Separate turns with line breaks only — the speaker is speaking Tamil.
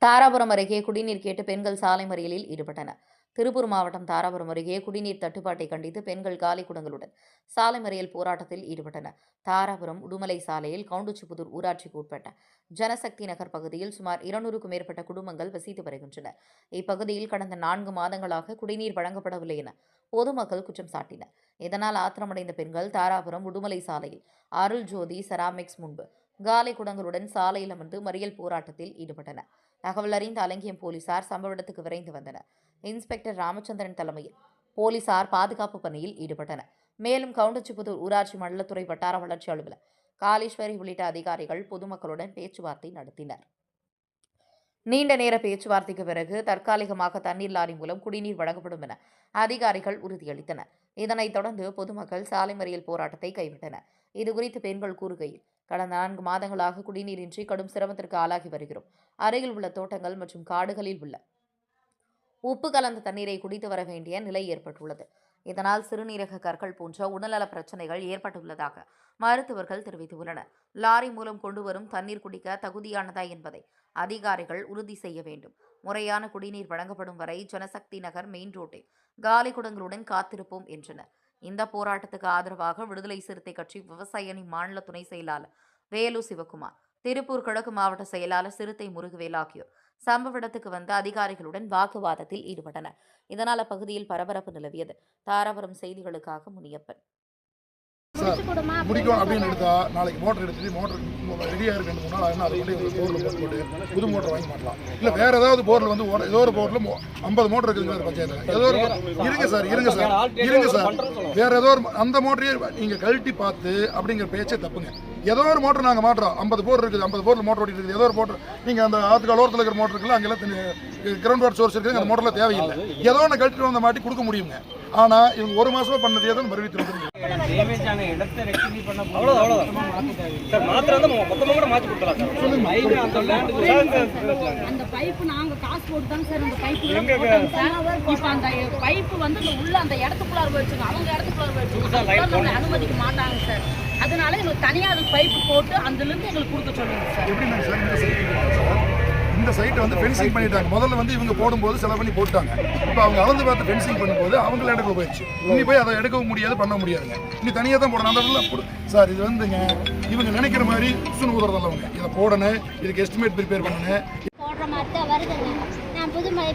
தாராபுரம் அருகே குடிநீர் கேட்டு பெண்கள் சாலை மறியலில் ஈடுபட்டனர். திருப்பூர் மாவட்டம் தாராபுரம் அருகே குடிநீர் தட்டுப்பாட்டை கண்டித்து பெண்கள் காலி குடங்களுடன் சாலை மறியல் போராட்டத்தில் ஈடுபட்டனர். தாராபுரம் உடுமலை சாலையில் கவுண்டுச்சிபுதூர் ஊராட்சிக்கு உட்பட்ட ஜனசக்தி நகர் பகுதியில் சுமார் 200க்கும் மேற்பட்ட குடும்பங்கள் வசித்து வருகின்றனர். இப்பகுதியில் கடந்த 4 மாதங்களாக குடிநீர் வழங்கப்படவில்லை என பொதுமக்கள் குற்றம் சாட்டினர். இதனால் ஆத்திரமடைந்த பெண்கள் தாராபுரம் உடுமலை சாலையில் அருள் ஜோதி செராமிக்ஸ் முன்பு காலி குடங்களுடன் சாலையில் அமர்ந்து மறியல் போராட்டத்தில் ஈடுபட்டனர். தகவல் அறிந்த அலங்கியம் போலீசார் சம்பவ இடத்துக்கு விரைந்து வந்தனர். இன்ஸ்பெக்டர் ராமச்சந்திரன் தலைமையில் போலீசார் பாதுகாப்பு பணியில் ஈடுபட்டனர். மேலும் கவுண்டச்சிபுதூர் ஊராட்சி மண்டலத்துறை வட்டார வளர்ச்சி அலுவலர் காளீஸ்வரி உள்ளிட்ட அதிகாரிகள் பொதுமக்களுடன் பேச்சுவார்த்தை நடத்தினர். நீண்ட நேர பேச்சுவார்த்தைக்கு பிறகு தற்காலிகமாக தண்ணீர் லாரி மூலம் குடிநீர் வழங்கப்படும் என அதிகாரிகள் உறுதியளித்தனர். இதனைத் தொடர்ந்து பொதுமக்கள் சாலை மறியல் போராட்டத்தை கைவிட்டனர். இதுகுறித்து பெண்கள் கூறுகையில், கடந்த 4 மாதங்களாக குடிநீரின்றி கடும் சிரமத்திற்கு ஆளாகி வருகிறோம். அருகில் உள்ள தோட்டங்கள் மற்றும் காடுகளில் உள்ள உப்பு கலந்த தண்ணீரை குடித்து வர வேண்டிய நிலை ஏற்பட்டுள்ளது. இதனால் சிறுநீரக கற்கள் போன்ற உடல்நல பிரச்சனைகள் ஏற்பட்டுள்ளதாக மருத்துவர்கள் தெரிவித்துள்ளனர். லாரி மூலம் கொண்டு வரும் தண்ணீர் குடிக்க தகுதியானதா என்பதை அதிகாரிகள் உறுதி செய்ய வேண்டும். முறையான குடிநீர் வழங்கப்படும் வரை ஜனசக்தி நகர் மெயின் ரோட்டில் காலி குடங்களுடன் காத்திருப்போம் என்றனர். இந்த போராட்டத்துக்கு ஆதரவாக விடுதலை சிறுத்தை கட்சி விவசாய அணி மாநில துணை செயலாளர் வேலு சிவகுமார், திருப்பூர் கிழக்கு மாவட்ட செயலாளர் சிறுத்தை முருகவேல் ஆகியோர் சம்பவ இடத்துக்கு வந்த அதிகாரிகளுடன் வாக்குவாதத்தில் ஈடுபட்டனர். இதனால் அப்பகுதியில் பரபரப்பு நிலவியது. தாராபுரம் செய்திகளுக்காக முனியப்பன்.
முடிக்கும் அப்படின்னு எடுத்தா நாளைக்கு மோட்டர் எடுத்துட்டு மோட்டர் ரெடியாக இருக்கு நாள் ஆகுனா அதை கொண்டு போரில் போட்டு புது மோட்டர் வாங்கி மாட்டலாம். இல்லை வேற ஏதாவது போரில் வந்து ஏதோ ஒரு போரில் 50 மோட்டர் இருக்குதுங்க பஞ்சாயத்தில். ஏதோ ஒரு இருங்க சார் வேற ஏதோ ஒரு அந்த மோட்டரையே நீங்கள் கழட்டி பார்த்து அப்படிங்கிற பேச்சே தப்புங்க. ஏதோ ஒரு மோட்டர் நாங்கள் மாட்டுறோம். 50 போர் இருக்குது, 50 போரில் மோட்டர் ஓடிட்டு இருக்குது. ஏதோ ஒரு மோட்டர் நீங்கள் அந்த ஆத்துக்கால் ஓரத்தில் இருக்கிற மோட்டர் இருக்குல்ல, அங்கெல்லாம் கிரவுண்ட் வாட்டர் சோர்ஸ் இருக்குது, அந்த மோட்டரில் தேவையில்லை. ஏதோ ஒன்று கழட்டிட்டு வந்த மாட்டி கொடுக்க முடியுங்க. ஆனால் இவங்க 1 மாசமா பண்ணது ஏதோ மறுபடியும் திரும்ப
அந்த பைப்பு நாங்க காசு போட்டு தான் சார் அந்த பைப்பு இப்ப அந்த பைப்பு வந்து உள்ள அந்த இடத்துக்குள்ளார போயிடுச்சுங்க. அவங்க இடத்துக்குள்ளார போயிடுச்சு அனுமதிக்க மாட்டாங்க சார். அதனால எங்களுக்கு தனியா அது பைப்பு போட்டு அதுல இருந்து எங்களுக்கு கொடுக்க சொல்லுங்க சார்.
எப்படிங்க சார் இந்த சைட்டை வந்து ஃபென்சிங் பண்ணிட்டாங்க. முதல்ல வந்து இவங்க போடும்போது செலவு பண்ணி போட்டாங்க. இப்போ அவங்க அளந்து பார்த்து ஃபென்சிங் பண்ணும்போது அவங்கள இடத்துல போயிடுச்சு. இனி போய் அதை எடுக்கவும் முடியாது, பண்ண முடியாதுங்க. இனி தனியாக தான் போடணும். அந்த சார் இது வந்துங்க இவங்க நினைக்கிற மாதிரி சுன்னு ஊதுறதல்லவங்க. இதை போடணும், இதுக்கு எஸ்டிமேட் ப்ரிப்பேர் பண்ணணும்.
போடுற மாதிரி தான் வருதுங்க. நான் புதுமலை